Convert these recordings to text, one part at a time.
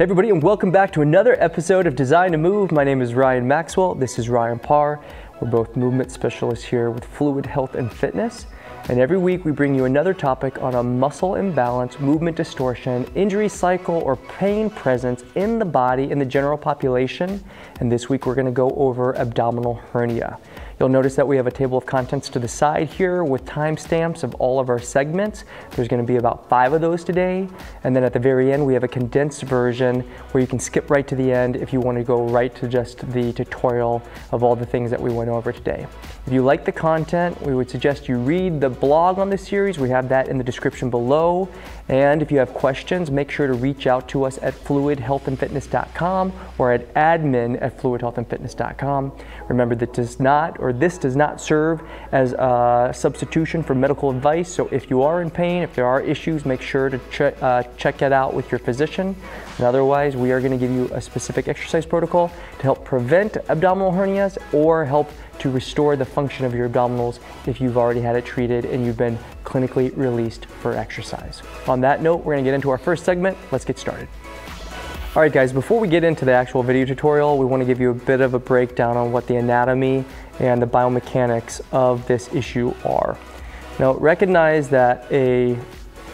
Hey everybody, and welcome back to another episode of Design to Move. My name is Ryan Maxwell. This is Ryan Parr. We're both movement specialists here with Fluid Health and Fitness. And every week we bring you another topic on a muscle imbalance, movement distortion, injury cycle, or pain presence in the body in the general population. And this week we're going to go over abdominal hernia. You'll notice that we have a table of contents to the side here with timestamps of all of our segments. There's going to be about 5 of those today. And then at the very end, we have a condensed version where you can skip right to the end if you want to go right to just the tutorial of all the things that we went over today. If you like the content, we would suggest you read the blog on this series. We have that in the description below. And if you have questions, make sure to reach out to us at fluidhealthandfitness.com or at admin@fluidhealthandfitness.com. Remember that this does not serve as a substitution for medical advice. So if you are in pain, if there are issues, make sure to check it out with your physician. And otherwise, we are going to give you a specific exercise protocol to help prevent abdominal hernias or help to restore the function of your abdominals if you've already had it treated and you've been clinically released for exercise. On that note, we're going to get into our first segment. Let's get started. All right, guys, before we get into the actual video tutorial, we want to give you a bit of a breakdown on what the anatomy and the biomechanics of this issue are. Now, recognize that a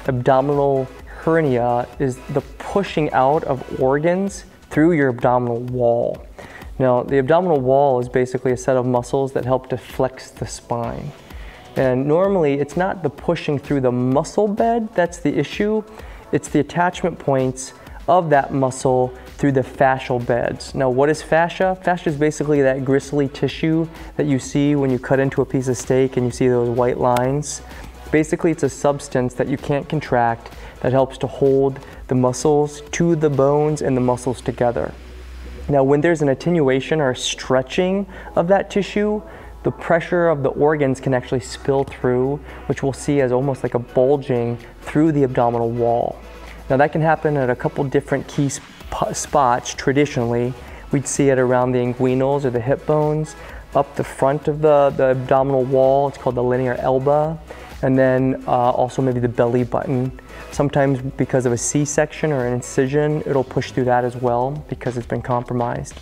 abdominal hernia is the pushing out of organs through your abdominal wall. Now, the abdominal wall is basically a set of muscles that help to flex the spine. And normally, it's not the pushing through the muscle bed that's the issue. It's the attachment points of that muscle through the fascial beds. Now, what is fascia? Fascia is basically that gristly tissue that you see when you cut into a piece of steak and you see those white lines. Basically, it's a substance that you can't contract that helps to hold the muscles to the bones and the muscles together. Now, when there's an attenuation or stretching of that tissue, the pressure of the organs can actually spill through, which we'll see as almost like a bulging through the abdominal wall. Now, that can happen at a couple different key spots. Traditionally, we'd see it around the inguinals or the hip bones, up the front of the abdominal wall. It's called the linear elba. And then also maybe the belly button. Sometimes because of a C-section or an incision, it'll push through that as well because it's been compromised.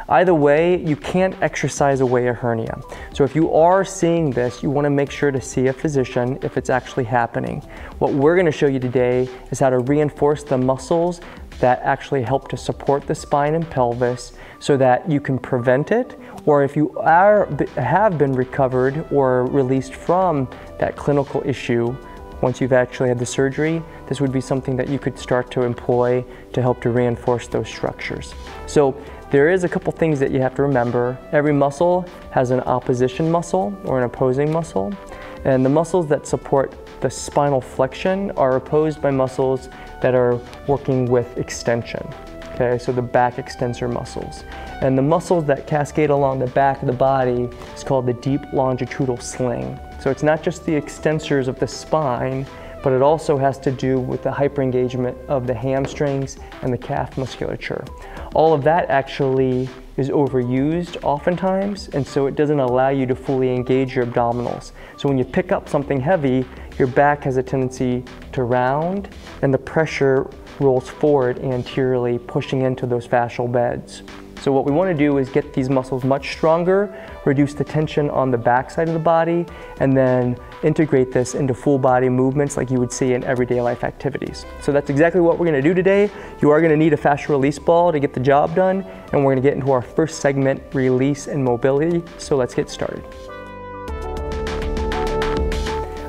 Either way, you can't exercise away a hernia. So if you are seeing this, you want to make sure to see a physician if it's actually happening. What we're going to show you today is how to reinforce the muscles that actually help to support the spine and pelvis so that you can prevent it, or if you have been recovered or released from that clinical issue, once you've actually had the surgery, this would be something that you could start to employ to help to reinforce those structures. So there is a couple things that you have to remember. Every muscle has an opposition muscle or an opposing muscle, and the muscles that support the spinal flexion are opposed by muscles that are working with extension. Okay, so the back extensor muscles. And the muscles that cascade along the back of the body is called the deep longitudinal sling. So it's not just the extensors of the spine, but it also has to do with the hyperengagement of the hamstrings and the calf musculature. All of that actually is overused oftentimes, and so it doesn't allow you to fully engage your abdominals. So when you pick up something heavy, your back has a tendency to round, and the pressure rolls forward anteriorly, pushing into those fascial beds. So what we want to do is get these muscles much stronger, reduce the tension on the back side of the body, and then integrate this into full body movements like you would see in everyday life activities. So that's exactly what we're going to do today. You are going to need a fascial release ball to get the job done, and we're going to get into our first segment, release and mobility. So let's get started.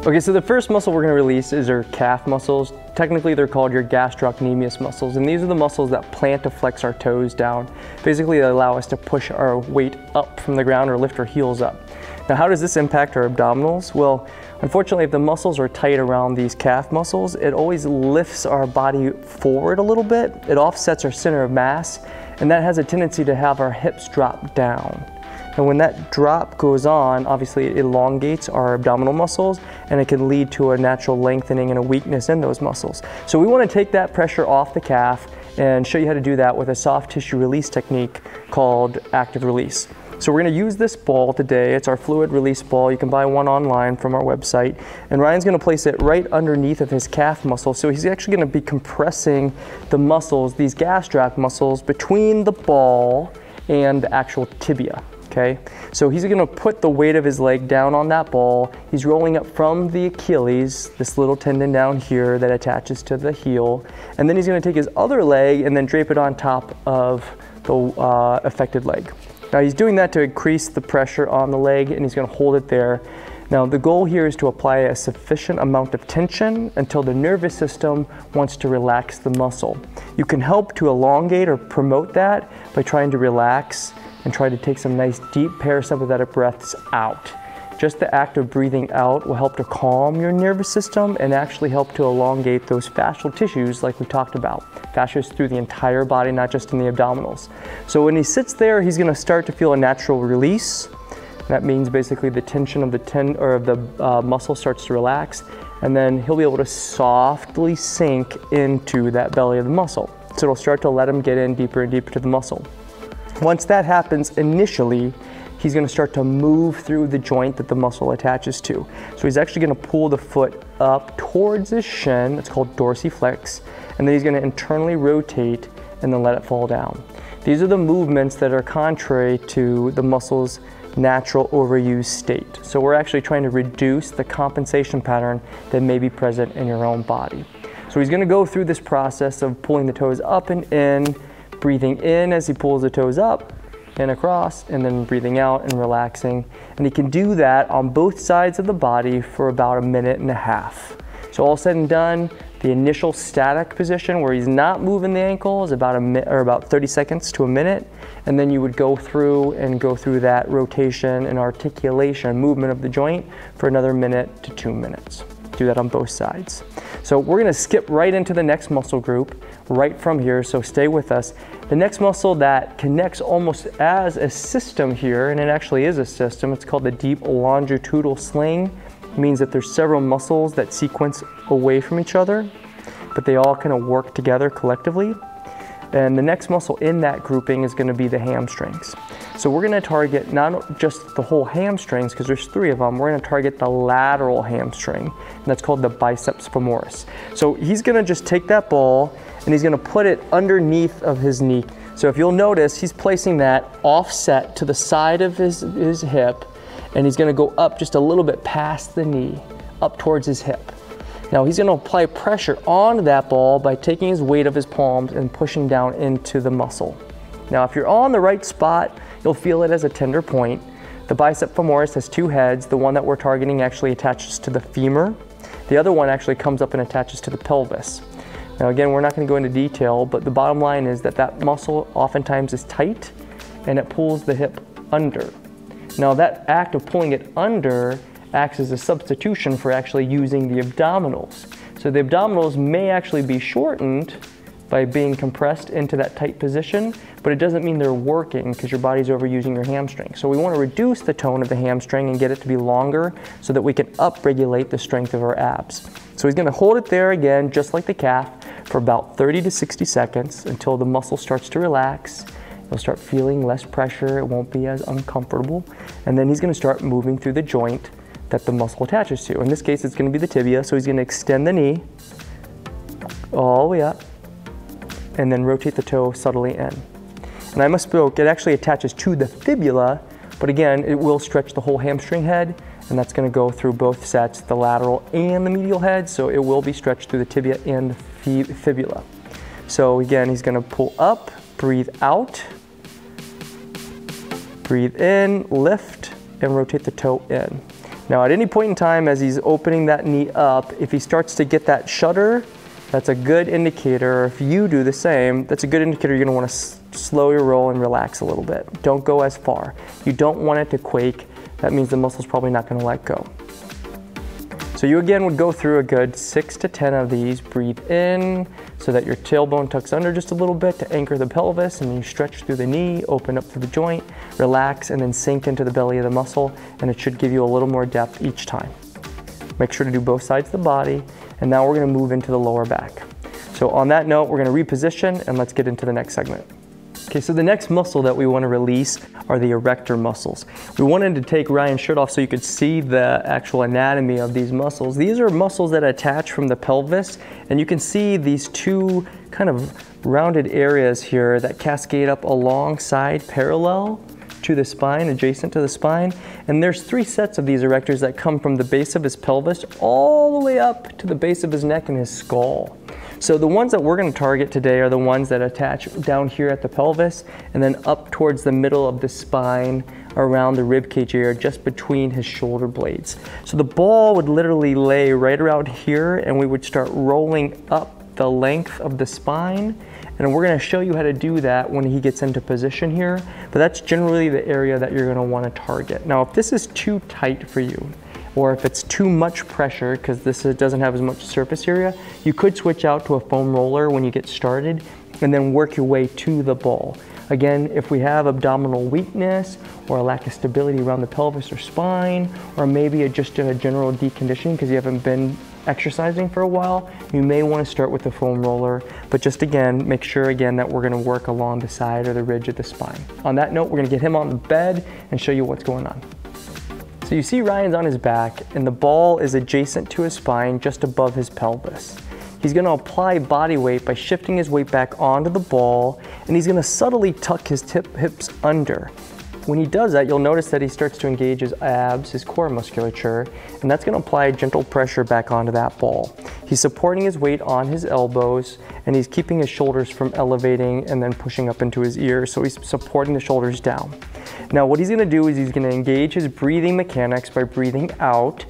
Okay, so the first muscle we're going to release is our calf muscles. Technically, they're called your gastrocnemius muscles, and these are the muscles that plant to flex our toes down. Basically, they allow us to push our weight up from the ground or lift our heels up. Now, how does this impact our abdominals? Well, unfortunately, if the muscles are tight around these calf muscles, it always lifts our body forward a little bit. It offsets our center of mass, and that has a tendency to have our hips drop down. And when that drop goes on, obviously it elongates our abdominal muscles, and it can lead to a natural lengthening and a weakness in those muscles. So we want to take that pressure off the calf and show you how to do that with a soft tissue release technique called active release. So we're gonna use this ball today. It's our fluid release ball. You can buy one online from our website. And Ryan's gonna place it right underneath of his calf muscle. So he's actually gonna be compressing the muscles, these gastroc muscles, between the ball and the actual tibia. Okay, so he's gonna put the weight of his leg down on that ball. He's rolling up from the Achilles, this little tendon down here that attaches to the heel. And then he's gonna take his other leg and then drape it on top of the affected leg. Now he's doing that to increase the pressure on the leg, and he's gonna hold it there. Now the goal here is to apply a sufficient amount of tension until the nervous system wants to relax the muscle. You can help to elongate or promote that by trying to relax and try to take some nice deep parasympathetic breaths out. Just the act of breathing out will help to calm your nervous system and actually help to elongate those fascial tissues like we talked about. Fascia is through the entire body, not just in the abdominals. So when he sits there, he's gonna start to feel a natural release. That means basically the tension of the muscle starts to relax, and then he'll be able to softly sink into that belly of the muscle. So it'll start to let him get in deeper and deeper to the muscle. Once that happens, initially, he's gonna start to move through the joint that the muscle attaches to. So he's actually gonna pull the foot up towards his shin, it's called dorsiflex, and then he's gonna internally rotate and then let it fall down. These are the movements that are contrary to the muscle's natural overuse state. So we're actually trying to reduce the compensation pattern that may be present in your own body. So he's gonna go through this process of pulling the toes up and in, breathing in as he pulls the toes up and across, and then breathing out and relaxing. And he can do that on both sides of the body for about 1.5 minutes. So all said and done, the initial static position where he's not moving the ankle is about 30 seconds to a minute. And then you would go through that rotation and articulation, movement of the joint for another 1 to 2 minutes. Do that on both sides. So we're gonna skip right into the next muscle group right from here, so stay with us. The next muscle that connects almost as a system here, and it actually is a system, it's called the deep longitudinal sling. It means that there's several muscles that sequence away from each other, but they all kind of work together collectively. And the next muscle in that grouping is gonna be the hamstrings. So we're gonna target not just the whole hamstrings, because there's 3 of them, we're gonna target the lateral hamstring, and that's called the biceps femoris. So he's gonna just take that ball and he's gonna put it underneath of his knee. So if you'll notice, he's placing that offset to the side of his hip, and he's gonna go up just a little bit past the knee, up towards his hip. Now he's gonna apply pressure on that ball by taking his weight of his palms and pushing down into the muscle. Now if you're on the right spot, you'll feel it as a tender point. The bicep femoris has 2 heads. The one that we're targeting actually attaches to the femur. The other one actually comes up and attaches to the pelvis. Now again, we're not gonna go into detail, but the bottom line is that that muscle oftentimes is tight and it pulls the hip under. Now that act of pulling it under acts as a substitution for actually using the abdominals. So the abdominals may actually be shortened by being compressed into that tight position, but it doesn't mean they're working because your body's overusing your hamstring. So we want to reduce the tone of the hamstring and get it to be longer so that we can upregulate the strength of our abs. So he's going to hold it there again, just like the calf, for about 30 to 60 seconds until the muscle starts to relax. You'll start feeling less pressure, it won't be as uncomfortable, and then he's going to start moving through the joint that the muscle attaches to. In this case, it's going to be the tibia, so he's going to extend the knee all the way up and then rotate the toe subtly in. And I misspoke, it actually attaches to the fibula, but again, it will stretch the whole hamstring head, and that's going to go through both sets, the lateral and the medial head, so it will be stretched through the tibia and the fibula. So again, he's going to pull up, breathe out, breathe in, lift, and rotate the toe in. Now at any point in time as he's opening that knee up, if he starts to get that shudder, that's a good indicator. If you do the same, that's a good indicator you're gonna wanna slow your roll and relax a little bit. Don't go as far. You don't want it to quake. That means the muscle's probably not gonna let go. So you again would go through a good 6 to 10 of these. Breathe in so that your tailbone tucks under just a little bit to anchor the pelvis, and then you stretch through the knee, open up through the joint, relax, and then sink into the belly of the muscle, and it should give you a little more depth each time. Make sure to do both sides of the body, and now we're gonna move into the lower back. So on that note, we're gonna reposition, and let's get into the next segment. Okay, so the next muscle that we want to release are the erector muscles. We wanted to take Ryan's shirt off so you could see the actual anatomy of these muscles. These are muscles that attach from the pelvis, and you can see these two kind of rounded areas here that cascade up alongside parallel to the spine, adjacent to the spine. And there's 3 sets of these erectors that come from the base of his pelvis all the way up to the base of his neck and his skull. So the ones that we're going to target today are the ones that attach down here at the pelvis and then up towards the middle of the spine around the rib cage area just between his shoulder blades. So the ball would literally lay right around here and we would start rolling up the length of the spine, and we're going to show you how to do that when he gets into position here, but that's generally the area that you're going to want to target. Now if this is too tight for you, or if it's too much pressure because this doesn't have as much surface area, you could switch out to a foam roller when you get started and then work your way to the ball. Again, if we have abdominal weakness or a lack of stability around the pelvis or spine, or maybe just a general deconditioning because you haven't been exercising for a while, you may want to start with the foam roller, but just again, make sure again that we're going to work along the side or the ridge of the spine. On that note, we're going to get him on the bed and show you what's going on. So you see Ryan's on his back and the ball is adjacent to his spine just above his pelvis. He's going to apply body weight by shifting his weight back onto the ball, and he's going to subtly tuck his hips under. When he does that, you'll notice that he starts to engage his abs, his core musculature, and that's going to apply gentle pressure back onto that ball. He's supporting his weight on his elbows, and he's keeping his shoulders from elevating and then pushing up into his ears, so he's supporting the shoulders down. Now what he's going to do is he's going to engage his breathing mechanics by breathing out,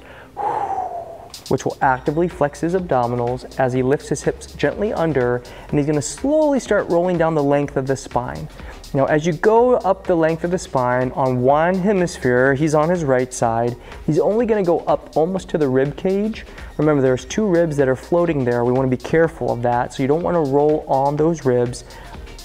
which will actively flex his abdominals as he lifts his hips gently under, and he's going to slowly start rolling down the length of the spine. Now as you go up the length of the spine on one hemisphere, he's on his right side, he's only going to go up almost to the rib cage. Remember, there's 2 ribs that are floating there. We want to be careful of that, so you don't want to roll on those ribs.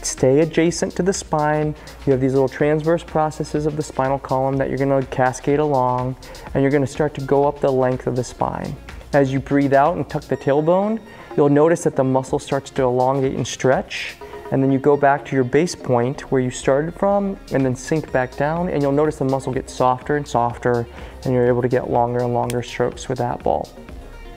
Stay adjacent to the spine. You have these little transverse processes of the spinal column that you're going to cascade along, and you're going to start to go up the length of the spine. As you breathe out and tuck the tailbone, you'll notice that the muscle starts to elongate and stretch, and then you go back to your base point where you started from and then sink back down, and you'll notice the muscle gets softer and softer, and you're able to get longer and longer strokes with that ball.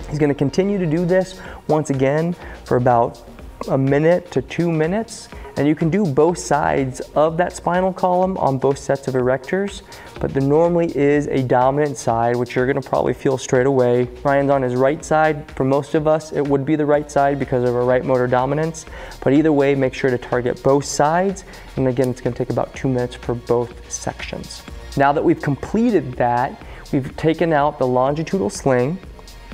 He's going to continue to do this once again for about a minute to 2 minutes, and you can do both sides of that spinal column on both sets of erectors, but there normally is a dominant side, which you're going to probably feel straight away. Ryan's on his right side. For most of us, it would be the right side because of our right motor dominance, but either way, make sure to target both sides, and again, it's going to take about 2 minutes for both sections. Now that we've completed that, we've taken out the longitudinal sling.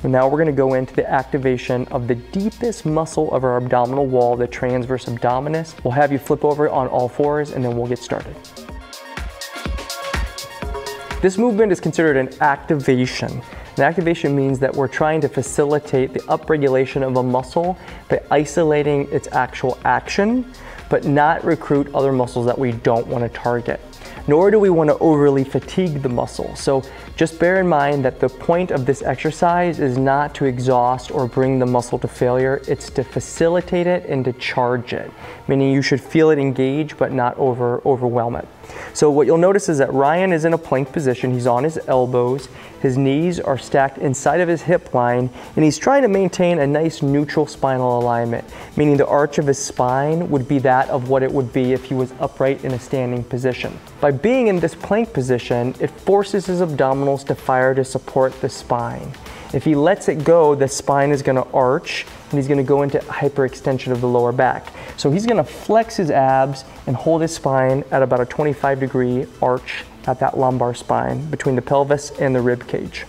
And now we're going to go into the activation of the deepest muscle of our abdominal wall, the transverse abdominis. We'll have you flip over on all 4s and then we'll get started. This movement is considered an activation. An activation means that we're trying to facilitate the upregulation of a muscle by isolating its actual action, but not recruit other muscles that we don't want to target. Nor do we want to overly fatigue the muscle. So just bear in mind that the point of this exercise is not to exhaust or bring the muscle to failure, it's to facilitate it and to charge it, meaning you should feel it engage but not overwhelm it. So what you'll notice is that Ryan is in a plank position, he's on his elbows, his knees are stacked inside of his hip line, and he's trying to maintain a nice neutral spinal alignment, meaning the arch of his spine would be that of what it would be if he was upright in a standing position. By being in this plank position, it forces his abdominals to fire to support the spine. If he lets it go, the spine is going to arch and he's going to go into hyperextension of the lower back. So he's going to flex his abs and hold his spine at about a 25-degree arch at that lumbar spine between the pelvis and the rib cage.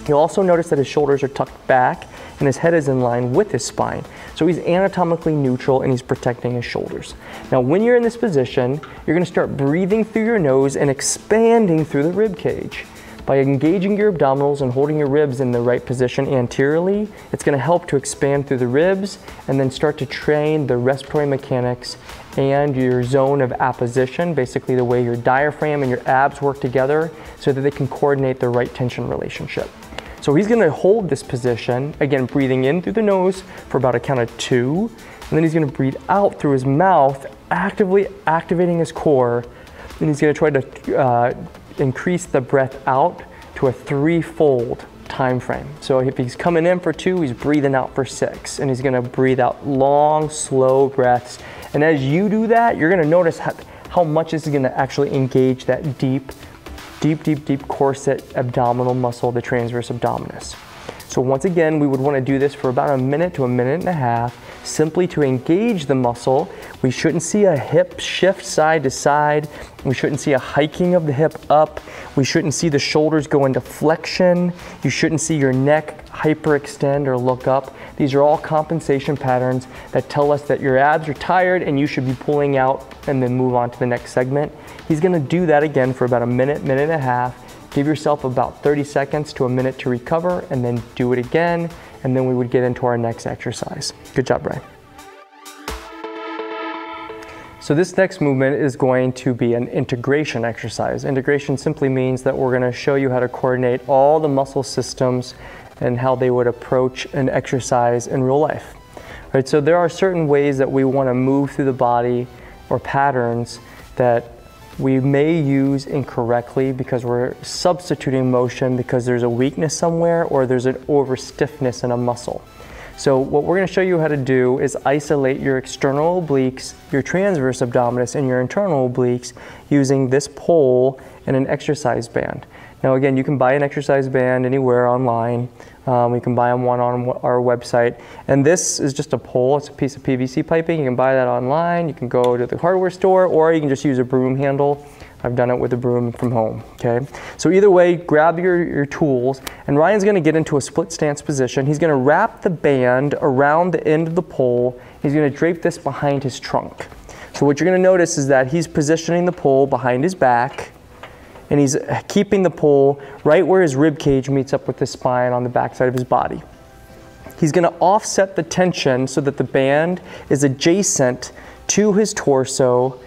You'll also notice that his shoulders are tucked back and his head is in line with his spine. So he's anatomically neutral and he's protecting his shoulders. Now when you're in this position, you're going to start breathing through your nose and expanding through the rib cage. By engaging your abdominals and holding your ribs in the right position anteriorly, it's going to help to expand through the ribs and then start to train the respiratory mechanics and your zone of apposition, basically the way your diaphragm and your abs work together so that they can coordinate the right tension relationship. So he's going to hold this position, again breathing in through the nose for about a count of 2, and then he's going to breathe out through his mouth actively activating his core, and he's gonna try to increase the breath out to a 3-fold time frame. So if he's coming in for 2, he's breathing out for 6, and he's gonna breathe out long, slow breaths. And as you do that, you're gonna notice how much this is gonna actually engage that deep corset abdominal muscle, the transverse abdominis. So once again, we would want to do this for about 1 minute to 1.5 minutes, simply to engage the muscle. We shouldn't see a hip shift side to side. We shouldn't see a hiking of the hip up. We shouldn't see the shoulders go into flexion. You shouldn't see your neck hyperextend or look up. These are all compensation patterns that tell us that your abs are tired and you should be pulling out and then move on to the next segment. He's going to do that again for about 1 minute, 1.5 minutes. Give yourself about 30 seconds to 1 minute to recover, and then do it again, and then we would get into our next exercise. Good job, Brian. So this next movement is going to be an integration exercise. Integration simply means that we're going to show you how to coordinate all the muscle systems and how they would approach an exercise in real life. Right, so there are certain ways that we want to move through the body, or patterns that we may use incorrectly because we're substituting motion because there's a weakness somewhere or there's an over stiffness in a muscle. So what we're going to show you how to do is isolate your external obliques, your transverse abdominis, and your internal obliques using this pole and an exercise band. Now again, you can buy an exercise band anywhere online. We can buy one on our website. And this is just a pole. It's a piece of PVC piping. You can buy that online. You can go to the hardware store, or you can just use a broom handle. I've done it with a broom from home, okay? So either way, grab your tools, and Ryan's gonna get into a split stance position. He's gonna wrap the band around the end of the pole. He's gonna drape this behind his trunk. So what you're gonna notice is that he's positioning the pole behind his back, and he's keeping the pole right where his rib cage meets up with the spine on the back side of his body. He's gonna offset the tension so that the band is adjacent to his torso,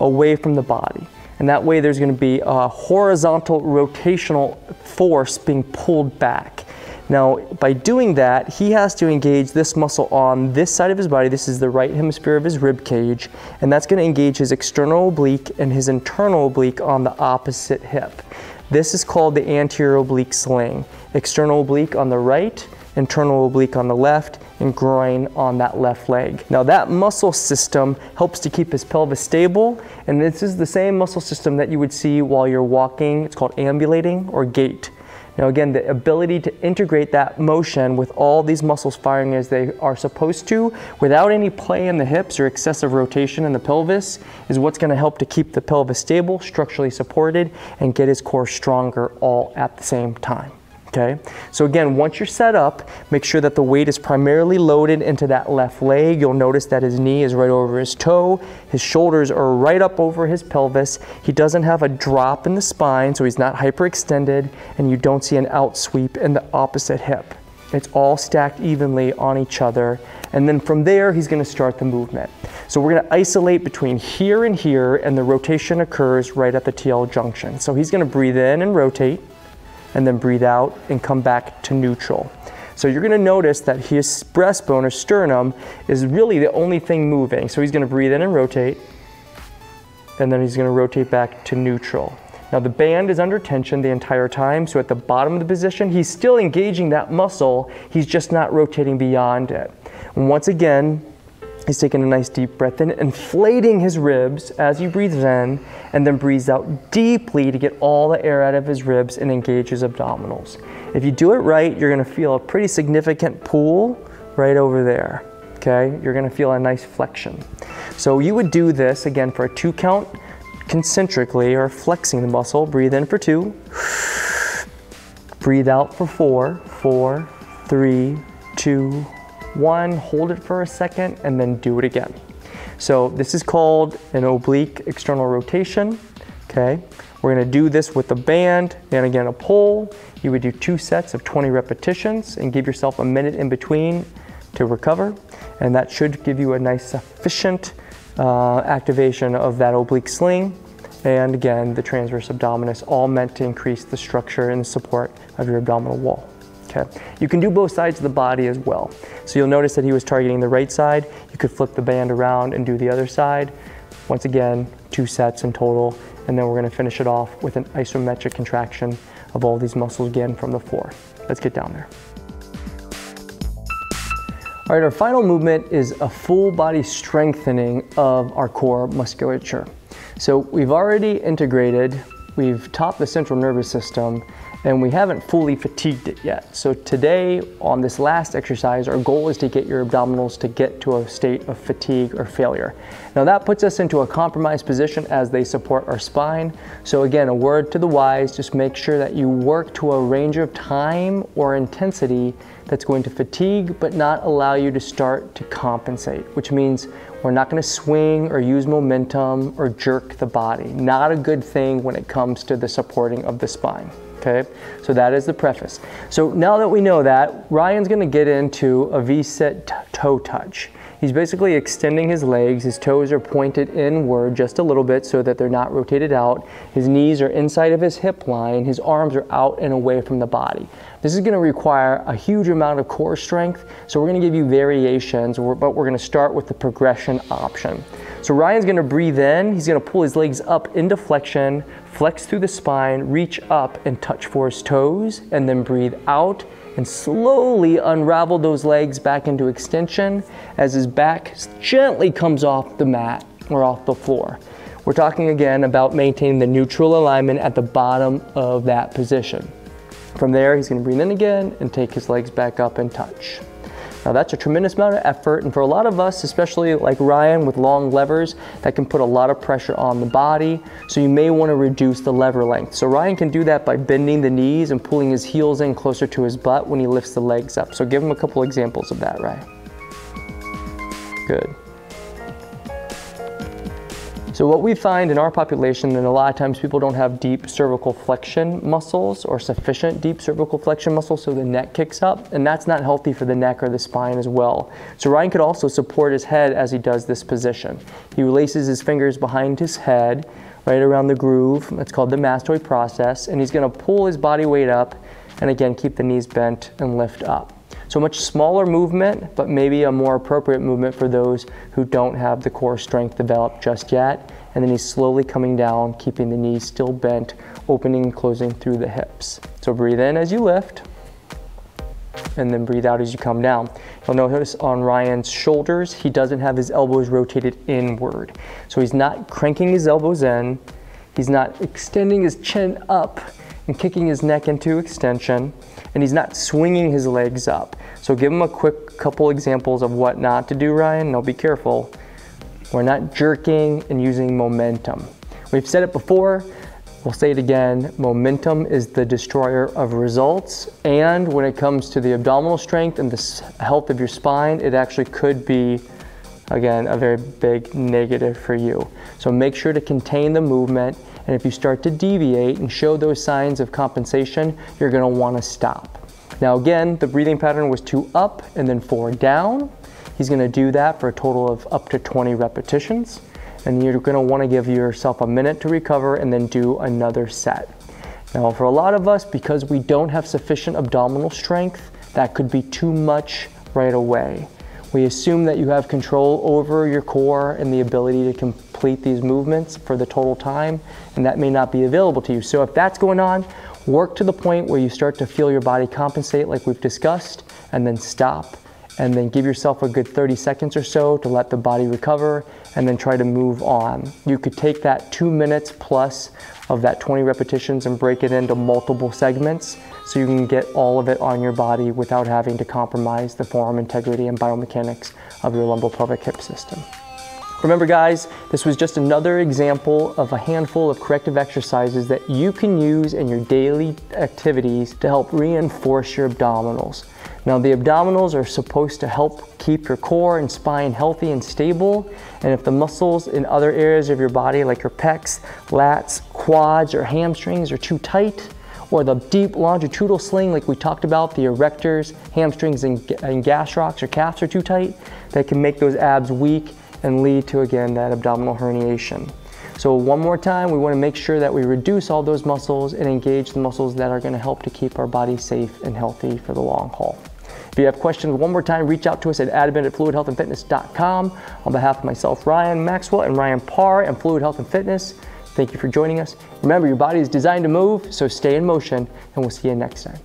away from the body. And that way there's gonna be a horizontal rotational force being pulled back. Now, by doing that, he has to engage this muscle on this side of his body. This is the right hemisphere of his rib cage, and that's gonna engage his external oblique and his internal oblique on the opposite hip. This is called the anterior oblique sling. External oblique on the right, internal oblique on the left, and groin on that left leg. Now that muscle system helps to keep his pelvis stable, and this is the same muscle system that you would see while you're walking. It's called ambulating or gait. Now again, the ability to integrate that motion with all these muscles firing as they are supposed to, without any play in the hips or excessive rotation in the pelvis, is what's going to help to keep the pelvis stable, structurally supported, and get his core stronger all at the same time. Okay, so again, once you're set up, make sure that the weight is primarily loaded into that left leg. You'll notice that his knee is right over his toe. His shoulders are right up over his pelvis. He doesn't have a drop in the spine, so he's not hyperextended, and you don't see an out sweep in the opposite hip. It's all stacked evenly on each other. And then from there, he's gonna start the movement. So we're gonna isolate between here, and the rotation occurs right at the TL junction. So he's gonna breathe in and rotate, and then breathe out and come back to neutral. So you're gonna notice that his breastbone or sternum is really the only thing moving. So he's gonna breathe in and rotate, and then he's gonna rotate back to neutral. Now the band is under tension the entire time, so at the bottom of the position, he's still engaging that muscle, he's just not rotating beyond it. And once again, he's taking a nice deep breath in, inflating his ribs as he breathes in, and then breathes out deeply to get all the air out of his ribs and engage his abdominals. If you do it right, you're gonna feel a pretty significant pull right over there, okay? You're gonna feel a nice flexion. So you would do this, again, for a 2 count concentrically, or flexing the muscle. Breathe in for 2, breathe out for 4, 4, 3, 2, 1, hold it for a second, and then do it again. So this is called an oblique external rotation, okay? We're gonna do this with the band, and again, a pull. You would do 2 sets of 20 repetitions and give yourself a minute in between to recover, and that should give you a nice sufficient activation of that oblique sling, and again, the transverse abdominis, all meant to increase the structure and the support of your abdominal wall. Okay. You can do both sides of the body as well. So you'll notice that he was targeting the right side. You could flip the band around and do the other side. Once again, 2 sets in total, and then we're gonna finish it off with an isometric contraction of all these muscles again from the floor. Let's get down there. All right, our final movement is a full body strengthening of our core musculature. So we've already integrated, we've topped the central nervous system, and we haven't fully fatigued it yet. So today, on this last exercise, our goal is to get your abdominals to get to a state of fatigue or failure. Now that puts us into a compromised position as they support our spine. So again, a word to the wise, just make sure that you work to a range of time or intensity that's going to fatigue, but not allow you to start to compensate, which means we're not gonna swing or use momentum or jerk the body. Not a good thing when it comes to the supporting of the spine. Okay, so that is the preface. So now that we know that, Ryan's gonna get into a V-sit toe touch. He's basically extending his legs. His toes are pointed inward just a little bit so that they're not rotated out. His knees are inside of his hip line. His arms are out and away from the body. This is gonna require a huge amount of core strength, so we're gonna give you variations, but we're gonna start with the progression option. So Ryan's gonna breathe in. He's gonna pull his legs up into flexion, flex through the spine, reach up and touch for his toes, and then breathe out and slowly unravel those legs back into extension as his back gently comes off the mat or off the floor. We're talking again about maintaining the neutral alignment at the bottom of that position. From there, he's gonna breathe in again and take his legs back up and touch. Now that's a tremendous amount of effort, and for a lot of us, especially like Ryan with long levers, that can put a lot of pressure on the body, so you may want to reduce the lever length. So Ryan can do that by bending the knees and pulling his heels in closer to his butt when he lifts the legs up. So give him a couple examples of that, Ryan. Good. So what we find in our population, and a lot of times people don't have deep cervical flexion muscles or sufficient deep cervical flexion muscles, so the neck kicks up, and that's not healthy for the neck or the spine as well. So Ryan could also support his head as he does this position. He laces his fingers behind his head, right around the groove. That's called the mastoid process, and he's gonna pull his body weight up, and again, keep the knees bent and lift up. So much smaller movement, but maybe a more appropriate movement for those who don't have the core strength developed just yet. And then he's slowly coming down, keeping the knees still bent, opening and closing through the hips. So breathe in as you lift, and then breathe out as you come down. You'll notice on Ryan's shoulders, he doesn't have his elbows rotated inward. So he's not cranking his elbows in, he's not extending his chin up and kicking his neck into extension, and he's not swinging his legs up. So give him a quick couple examples of what not to do, Ryan. Now be careful. We're not jerking and using momentum. We've said it before, we'll say it again, momentum is the destroyer of results, and when it comes to the abdominal strength and the health of your spine, it actually could be, again, a very big negative for you. So make sure to contain the movement, and if you start to deviate and show those signs of compensation, you're gonna wanna stop. Now again, the breathing pattern was 2 up and then 4 down. He's gonna do that for a total of up to 20 repetitions. And you're gonna wanna give yourself a minute to recover and then do another set. Now for a lot of us, because we don't have sufficient abdominal strength, that could be too much right away. We assume that you have control over your core and the ability to complete these movements for the total time, and that may not be available to you. So if that's going on, work to the point where you start to feel your body compensate like we've discussed, and then stop, and then give yourself a good 30 seconds or so to let the body recover, and then try to move on. You could take that 2 minutes plus of that 20 repetitions and break it into multiple segments so you can get all of it on your body without having to compromise the forearm integrity and biomechanics of your lumbopelvic hip system. Remember guys, this was just another example of a handful of corrective exercises that you can use in your daily activities to help reinforce your abdominals. Now the abdominals are supposed to help keep your core and spine healthy and stable, and if the muscles in other areas of your body like your pecs, lats, quads, or hamstrings are too tight, or the deep longitudinal sling like we talked about, the erectors, hamstrings, and gastrocs or calves are too tight, that can make those abs weak and lead to, again, that abdominal herniation. So one more time, we want to make sure that we reduce all those muscles and engage the muscles that are going to help to keep our body safe and healthy for the long haul. If you have questions, one more time, reach out to us at admin@fluidhealthandfitness.com. On behalf of myself, Ryan Maxwell, and Ryan Parr and Fluid Health and Fitness, thank you for joining us. Remember, your body is designed to move, so stay in motion, and we'll see you next time.